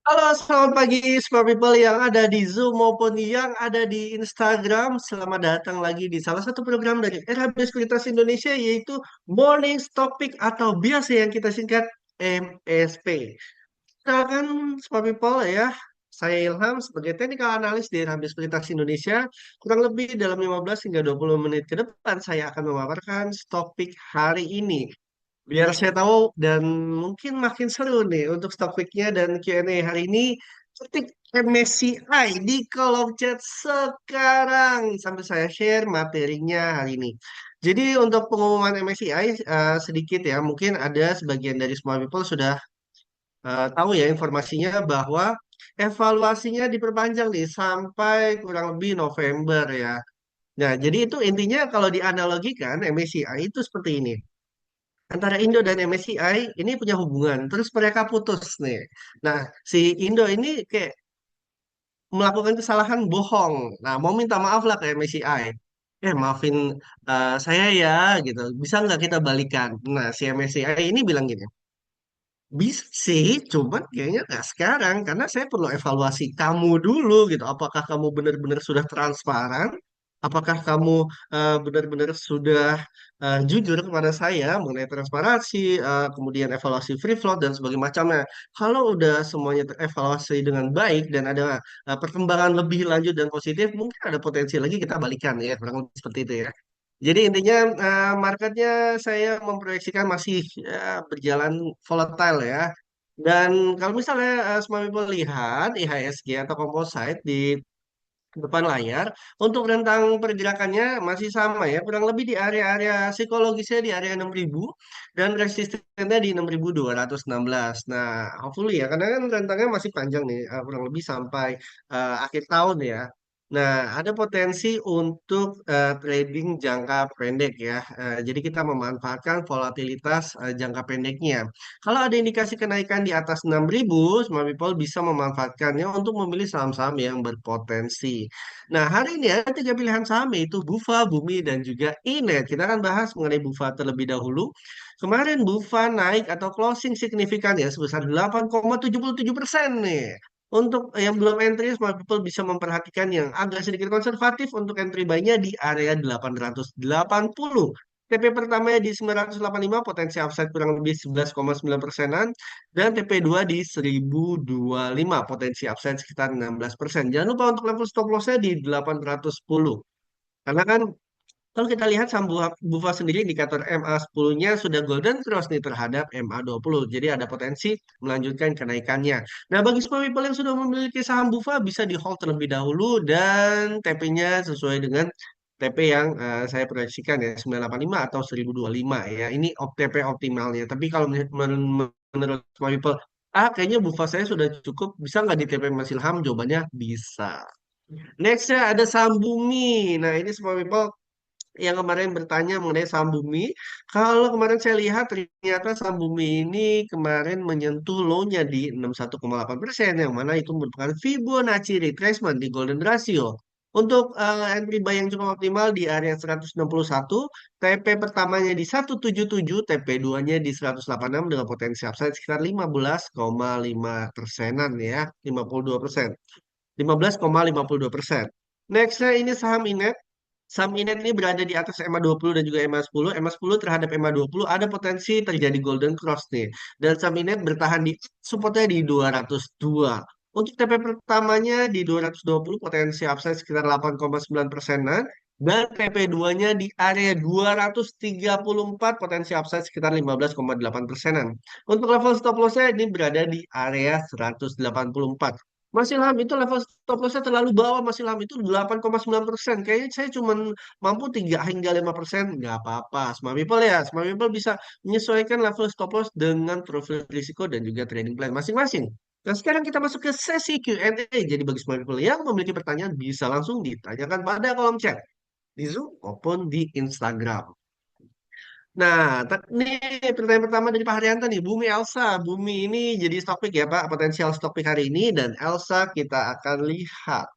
Halo, selamat pagi semua people yang ada di Zoom maupun yang ada di Instagram. Selamat datang lagi di salah satu program dari Era Sekuritas Indonesia yaitu Morning Topic atau biasa yang kita singkat MSP. Silakan semua people ya. Saya Ilham sebagai Technical Analyst di Era Sekuritas Indonesia. Kurang lebih dalam 15 hingga 20 menit ke depan saya akan memaparkan topik hari ini. Biar saya tahu dan mungkin makin seru nih untuk topiknya dan Q&A hari ini. Ketik MSCI di kolom chat sekarang sampai saya share materinya hari ini. Jadi untuk pengumuman MSCI sedikit ya, mungkin ada sebagian dari semua people sudah tahu ya informasinya bahwa evaluasinya diperpanjang nih sampai kurang lebih November ya. Nah, jadi itu intinya kalau dianalogikan MSCI itu seperti ini antara Indo dan MSCI ini punya hubungan, terus mereka putus nih. Nah, si Indo ini kayak melakukan kesalahan bohong. Nah, mau minta maaf lah ke MSCI. Maafin saya ya, gitu. Bisa nggak kita balikan? Nah, si MSCI ini bilang gini, bisa sih, cuman kayaknya nggak sekarang karena saya perlu evaluasi kamu dulu gitu. Apakah kamu benar-benar sudah transparan? Apakah kamu benar-benar sudah jujur kepada saya mengenai transparansi, kemudian evaluasi free float dan sebagainya macamnya. Kalau udah semuanya terevaluasi dengan baik dan ada perkembangan lebih lanjut dan positif, mungkin ada potensi lagi kita balikan ya, kurang lebih seperti itu ya. Jadi intinya marketnya saya memproyeksikan masih berjalan volatile ya. Dan kalau misalnya semua people lihat IHSG atau composite di depan layar, untuk rentang pergerakannya masih sama ya, kurang lebih di area-area psikologisnya di area 6.000 dan resistennya di 6.216. Nah, hopefully ya, karena kan rentangnya masih panjang nih, kurang lebih sampai akhir tahun ya. Nah, ada potensi untuk trading jangka pendek ya. Jadi kita memanfaatkan volatilitas jangka pendeknya. Kalau ada indikasi kenaikan di atas 6.000, smart people bisa memanfaatkannya untuk memilih saham-saham yang berpotensi. Nah, hari ini ada tiga pilihan saham yaitu Bufa, Bumi, dan juga Inet. Kita akan bahas mengenai Bufa terlebih dahulu. Kemarin Bufa naik atau closing signifikan ya sebesar 8,77% nih. Untuk yang belum entry, smart people bisa memperhatikan yang agak sedikit konservatif untuk entry buy-nya di area 880. TP pertamanya di 985, potensi upside kurang lebih 11,9%-an. Dan TP2 di 1025, potensi upside sekitar 16%. Jangan lupa untuk level stop loss-nya di 810. Karena kan kalau kita lihat saham Bufa sendiri indikator MA10-nya sudah golden cross nih terhadap MA20. Jadi ada potensi melanjutkan kenaikannya. Nah, bagi semua people yang sudah memiliki saham Bufa bisa di hold terlebih dahulu dan TP-nya sesuai dengan TP yang saya proyeksikan ya 985 atau 1025 ya. Ini TP optimalnya. Tapi kalau menurut semua people, kayaknya Bufa saya sudah cukup, bisa nggak di TP Mas Ilham? Jawabannya bisa. Nextnya ada saham Bumi. Nah, ini semua people yang kemarin bertanya mengenai saham Bumi. Kalau kemarin saya lihat ternyata saham Bumi ini kemarin menyentuh low-nya di 61,8%, yang mana itu merupakan Fibonacci retracement di golden ratio. Untuk entry buy yang cukup optimal di area 161, TP pertamanya di 177, TP2-nya di 186 dengan potensi upside sekitar 15,5%-an ya, 52%. 15,52%. Nextnya ini saham Inet. Saham Inet ini berada di atas EMA 20 dan juga EMA 10. EMA 10 terhadap EMA 20 ada potensi terjadi golden cross nih. Dan saham Inet bertahan di supportnya di 202. Untuk TP pertamanya di 220, potensi upside sekitar 8,9%-an. Dan TP2-nya di area 234, potensi upside sekitar 15,8%-an. Untuk level stop loss-nya ini berada di area 184. Mas Ilham itu level stop loss-nya terlalu bawah. Mas Ilham itu 8,9%. Kayaknya saya cuma mampu 3 hingga 5%. Nggak apa-apa. Smart people ya. Smart people bisa menyesuaikan level stop loss dengan profil risiko dan juga trading plan masing-masing. Nah, sekarang kita masuk ke sesi Q&A. Jadi bagi smart people yang memiliki pertanyaan bisa langsung ditanyakan pada kolom chat di Zoom maupun di Instagram. Nah, ini pertanyaan pertama dari Pak Haryanto nih, Bumi Elsa. Bumi ini jadi topik ya Pak, potensial topik hari ini. Dan Elsa kita akan lihat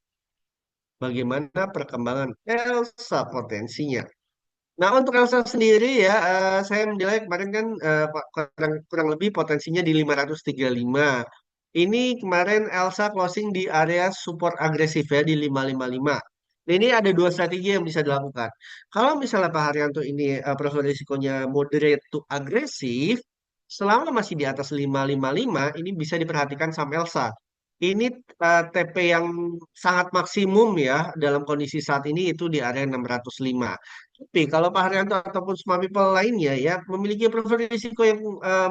bagaimana perkembangan Elsa potensinya. Nah, untuk Elsa sendiri ya, saya menilai kemarin kan kurang lebih potensinya di 535. Ini kemarin Elsa closing di area support agresif ya di 555. Nah, ini ada dua strategi yang bisa dilakukan. Kalau misalnya Pak Haryanto ini profil risikonya moderate to agresif, selama masih di atas 555, ini bisa diperhatikan sama Elsa. Ini TP yang sangat maksimum ya dalam kondisi saat ini itu di area 605. Tapi kalau Pak Haryanto ataupun semua people lainnya ya memiliki profil risiko yang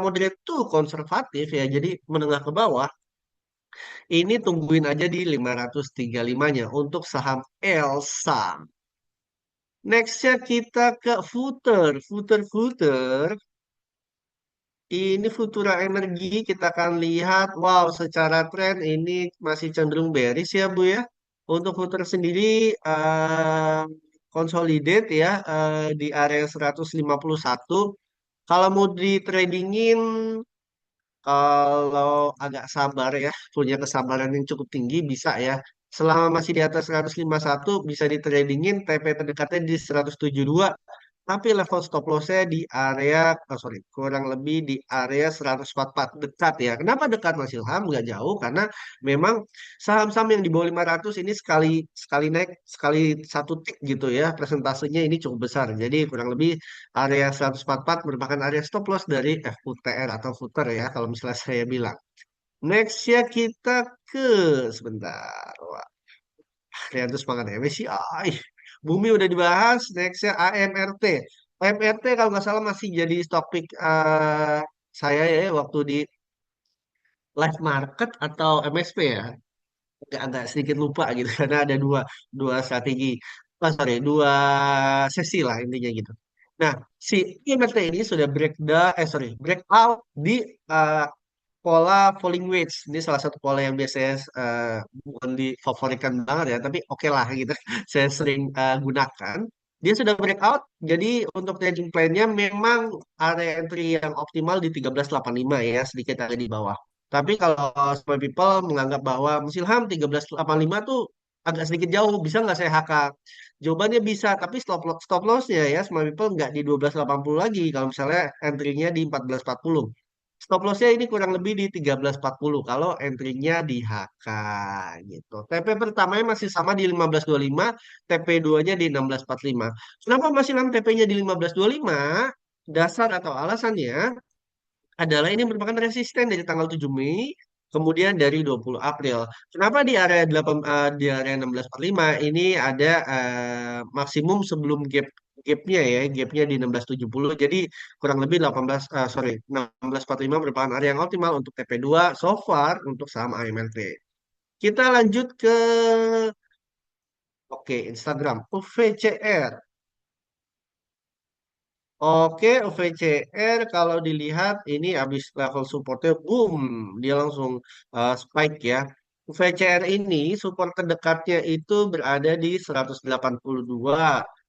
moderate to konservatif ya, jadi menengah ke bawah, ini tungguin aja di 535-nya untuk saham Elsa. Nextnya kita ke Future. Future. Ini Futura Energi kita akan lihat. Wow, secara tren ini masih cenderung bearish ya Bu ya. Untuk Future sendiri consolidate ya di area 151. Kalau mau di tradingin, kalau agak sabar ya, punya kesabaran yang cukup tinggi bisa ya. Selama masih di atas 151 bisa di tradingin TP terdekatnya di 172. Tapi level stop loss-nya di area, sorry, kurang lebih di area 144 dekat ya. Kenapa dekat Mas Ilham? Nggak jauh karena memang saham-saham yang di bawah 500 ini sekali sekali naik sekali satu tick gitu ya. Presentasenya ini cukup besar. Jadi kurang lebih area 144 merupakan area stop loss dari FUTR atau footer ya kalau misalnya saya bilang. Next ya kita ke sebentar. Wah, lihat tuh semangat MSCI. Bumi udah dibahas, nextnya AMRT. AMRT kalau nggak salah masih jadi topik saya ya waktu di live market atau MSP ya. Agak sedikit lupa gitu karena ada dua dua strategi. Sorry, dua sesi lah intinya gitu. Nah, si AMRT ini sudah breakout di eh, pola falling wedge. Ini salah satu pola yang biasanya bukan difavoritkan banget ya, tapi oke lah gitu. Saya sering gunakan. Dia sudah breakout, jadi untuk trading plan-nya memang area entry yang optimal di 1385 ya, sedikit ada di bawah. Tapi kalau some people menganggap bahwa Musilham 1385 tuh agak sedikit jauh, bisa nggak saya HK? Jawabannya bisa, tapi stop loss-nya ya, some people nggak di 1280 lagi, kalau misalnya entry-nya di 1440. Stop loss-nya ini kurang lebih di 1340 kalau entry-nya di HK gitu. TP pertamanya masih sama di 1525, TP 2-nya di 1645. Kenapa masih dalam TP-nya di 1525? Dasar atau alasannya adalah ini merupakan resisten dari tanggal 7 Mei, kemudian dari 20 April. Kenapa di area 8 di area 1645 ini ada maksimum sebelum gapnya ya, gapnya di 1670. Jadi kurang lebih 18 sorry 1645 merupakan area yang optimal untuk TP2 so far untuk saham AMLT. Kita lanjut ke oke Instagram UVCR. Oke, OVCR kalau dilihat ini habis level supportnya boom, dia langsung spike ya. OVCR ini support terdekatnya itu berada di 182.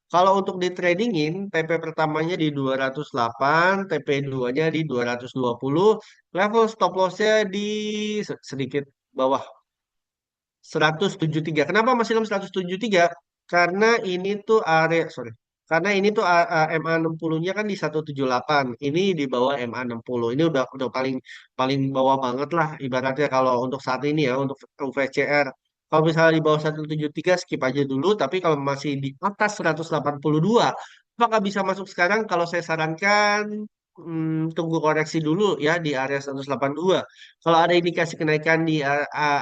Kalau untuk di tradingin, TP pertamanya di 208, TP 2-nya di 220, level stop loss-nya di sedikit bawah 173. Kenapa masih dalam 173? Karena ini tuh area, sorry. Karena ini tuh MA 60-nya kan di 178. Ini di bawah MA 60. Ini udah paling paling bawah banget lah ibaratnya kalau untuk saat ini ya untuk VCR. Kalau misalnya di bawah 173 skip aja dulu, tapi kalau masih di atas 182, apakah bisa masuk sekarang? Kalau saya sarankan tunggu koreksi dulu ya di area 182. Kalau ada indikasi kenaikan di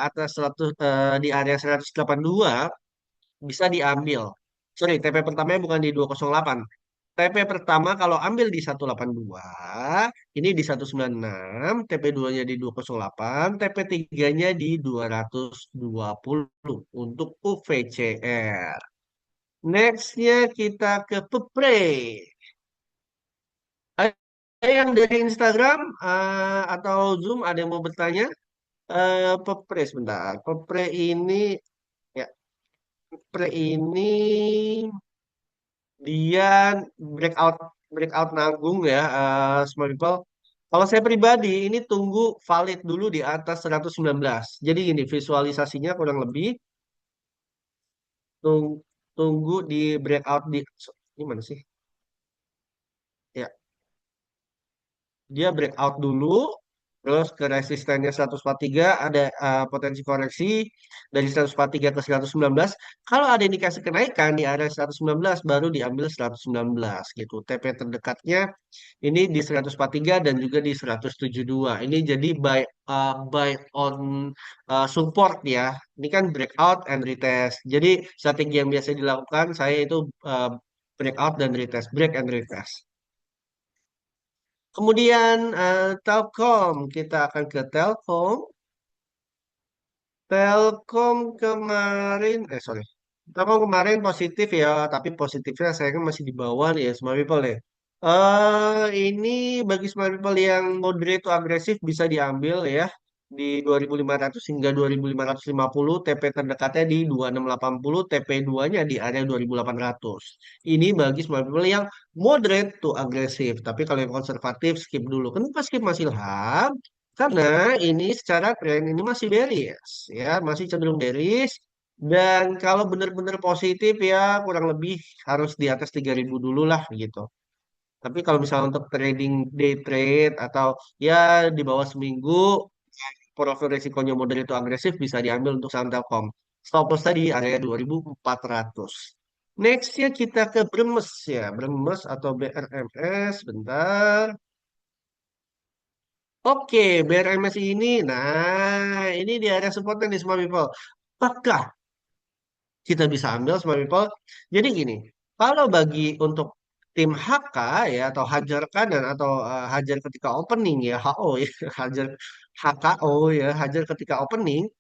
atas 100 di area 182 bisa diambil. Sorry, TP pertamanya bukan di 208. TP pertama kalau ambil di 182, ini di 196, TP 2-nya di 208, TP 3-nya di 220 untuk UVCR. Nextnya kita ke Pepre. Ada yang dari Instagram atau Zoom ada yang mau bertanya? Pepre sebentar. Pepre ini ya, Pepre ini dia breakout breakout nanggung ya, small people. Kalau saya pribadi ini tunggu valid dulu di atas 119. Jadi ini visualisasinya kurang lebih tunggu di breakout di gimana sih? Ya, dia breakout dulu. Terus ke resistennya 143 ada potensi koreksi dari 143 ke 119. Kalau ada indikasi kenaikan di area 119 baru diambil 119 gitu. TP terdekatnya ini di 143 dan juga di 172. Ini jadi buy on support ya. Ini kan breakout and retest. Jadi strategi yang biasa dilakukan saya itu breakout dan retest, break and retest. Kemudian Telkom, kita akan ke Telkom. Telkom kemarin, sorry, Telkom kemarin positif ya, tapi positifnya saya kan masih di bawah nih ya, Smart People ya. Ini bagi Smart People yang moderate to agresif bisa diambil ya di 2500 hingga 2550, TP terdekatnya di 2680, TP2-nya di area 2800. Ini bagi Smart People yang moderate to agresif, tapi kalau yang konservatif skip dulu. Kenapa skip Mas Ilham? Karena ini secara tren ini masih bearish ya, masih cenderung bearish dan kalau benar-benar positif ya kurang lebih harus di atas 3000 dulu lah gitu. Tapi kalau misalnya untuk trading day trade atau ya di bawah seminggu profil risikonya moderate itu agresif bisa diambil untuk saham Telkom. Stop loss tadi area 2400. Nextnya kita ke Bremes ya, Bremes atau BRMS, bentar. Oke, BRMS ini, nah ini di area supportnya nih semua people. Apakah kita bisa ambil semua people? Jadi gini, kalau bagi untuk tim HK ya atau hajar kanan atau hajar ketika opening ya HO ya hajar HKO ya hajar ketika opening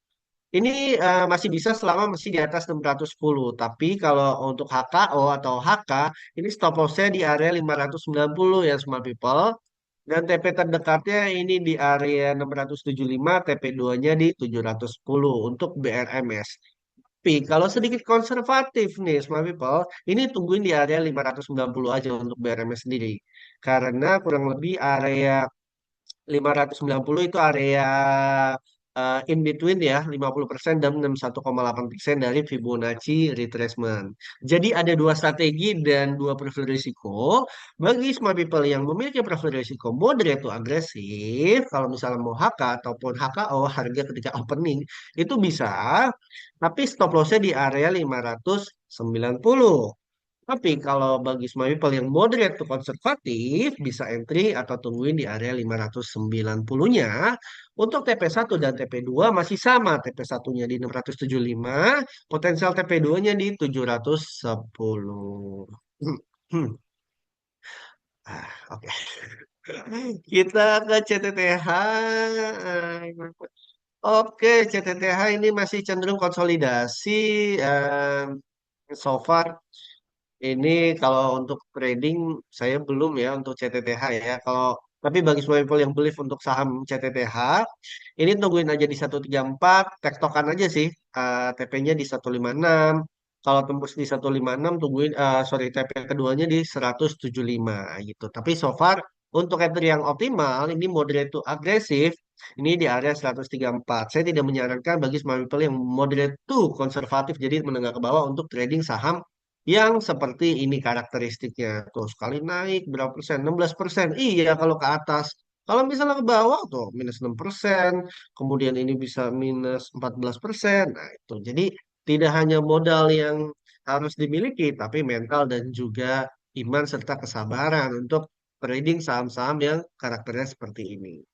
ini masih bisa selama masih di atas 610. Tapi kalau untuk HKO atau HK ini stop lossnya di area 590 ya semua people. Dan TP terdekatnya ini di area 675, TP2-nya di 710 untuk BRMS. Tapi kalau sedikit konservatif nih, smart people, ini tungguin di area 590 aja untuk BRMS sendiri. Karena kurang lebih area 590 itu area in between ya, 50% dan 61,8% dari Fibonacci retracement. Jadi ada dua strategi dan dua profil risiko. Bagi smart people yang memiliki profil risiko moderate to agresif, kalau misalnya mau HK ataupun HKO, harga ketika opening, itu bisa, tapi stop lossnya di area 590. Tapi kalau bagi small people yang moderate to konservatif, bisa entry atau tungguin di area 590-nya. Untuk TP1 dan TP2 masih sama. TP1-nya di 675, potensial TP2-nya di 710. Hmm. Oke. Kita ke CTTH. Oke, CTTH ini masih cenderung konsolidasi. eh, So far ini kalau untuk trading saya belum ya untuk CTTH ya. Kalau tapi bagi semua people yang believe untuk saham CTTH, ini tungguin aja di 134, tektokan aja sih. TP-nya di 156. Kalau tembus di 156 tungguin sorry TP keduanya di 175 gitu. Tapi so far untuk entry yang optimal ini moderate to agresif ini di area 134. Saya tidak menyarankan bagi small people yang moderate to konservatif jadi menengah ke bawah untuk trading saham yang seperti ini karakteristiknya. Tuh, sekali naik berapa persen? 16%. Iya, kalau ke atas. Kalau misalnya ke bawah tuh minus 6%, kemudian ini bisa minus 14%. Nah, itu. Jadi tidak hanya modal yang harus dimiliki, tapi mental dan juga iman serta kesabaran untuk trading saham-saham yang karakternya seperti ini.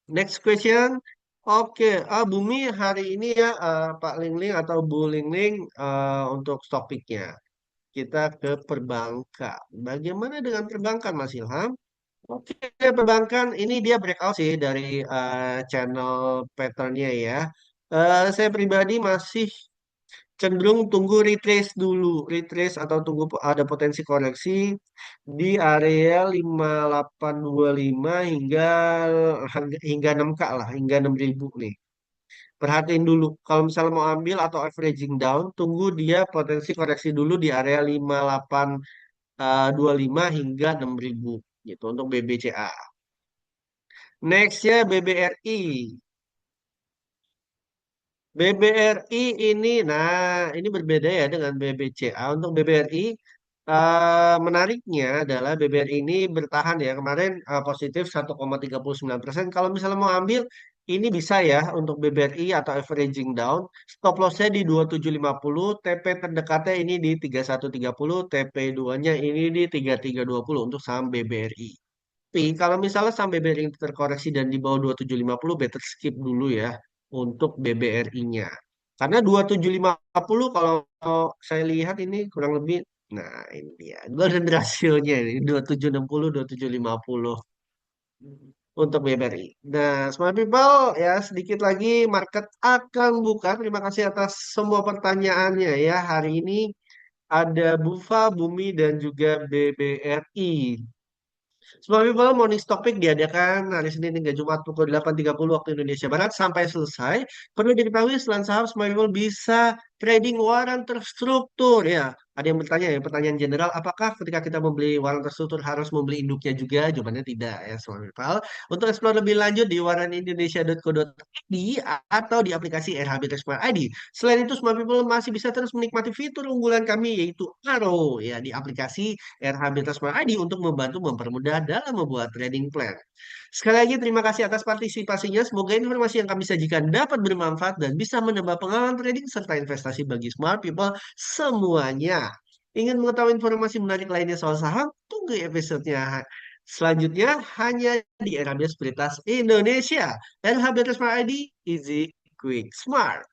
Next question. Oke, Bumi hari ini ya Pak Lingling atau Bu Lingling untuk topiknya. Kita ke perbankan. Bagaimana dengan perbankan, Mas Ilham? Oke, perbankan ini dia breakout sih dari channel patternnya ya. Saya pribadi masih cenderung tunggu retrace dulu, retrace atau tunggu ada potensi koreksi di area 5825 hingga 6K lah, hingga 6000 nih. Perhatiin dulu, kalau misalnya mau ambil atau averaging down, tunggu dia potensi koreksi dulu di area 5825 hingga 6000 gitu untuk BBCA. Nextnya BBRI. BBRI ini, nah ini berbeda ya dengan BBCA. Untuk BBRI, Menariknya adalah BBRI ini bertahan ya kemarin positif 1,39%. Kalau misalnya mau ambil ini bisa ya untuk BBRI atau averaging down. Stop lossnya di 2750, TP terdekatnya ini di 3130, TP 2-nya ini di 3320 untuk saham BBRI. Tapi kalau misalnya saham BBRI terkoreksi dan di bawah 2750, better skip dulu ya untuk BBRI-nya. Karena 2750 kalau saya lihat ini kurang lebih, nah ini dia, golden ratio-nya ini 2760, 2750 untuk BBRI. Nah, smart people ya sedikit lagi market akan buka. Terima kasih atas semua pertanyaannya ya. Hari ini ada Bufa, Bumi, dan juga BBRI. Smart People Morning Topic diadakan hari Senin hingga Jumat pukul 8.30 waktu Indonesia Barat sampai selesai. Perlu diketahui selain saham, Smart People bisa trading waran terstruktur ya. Ada yang bertanya ya, pertanyaan general, apakah ketika kita membeli waran terstruktur harus membeli induknya juga? Jawabannya tidak ya, Smart People. Untuk explore lebih lanjut di waranindonesia.co.id atau di aplikasi RHB Smart ID. Selain itu, Smart People masih bisa terus menikmati fitur unggulan kami yaitu Arrow ya di aplikasi RH Smart ID untuk membantu mempermudah dalam membuat trading plan. Sekali lagi terima kasih atas partisipasinya. Semoga informasi yang kami sajikan dapat bermanfaat dan bisa menambah pengalaman trading serta investasi bagi smart people semuanya. Ingin mengetahui informasi menarik lainnya soal saham? Tunggu episodenya selanjutnya hanya di RHB Sekuritas Indonesia. RHB Smart ID, easy, quick, smart.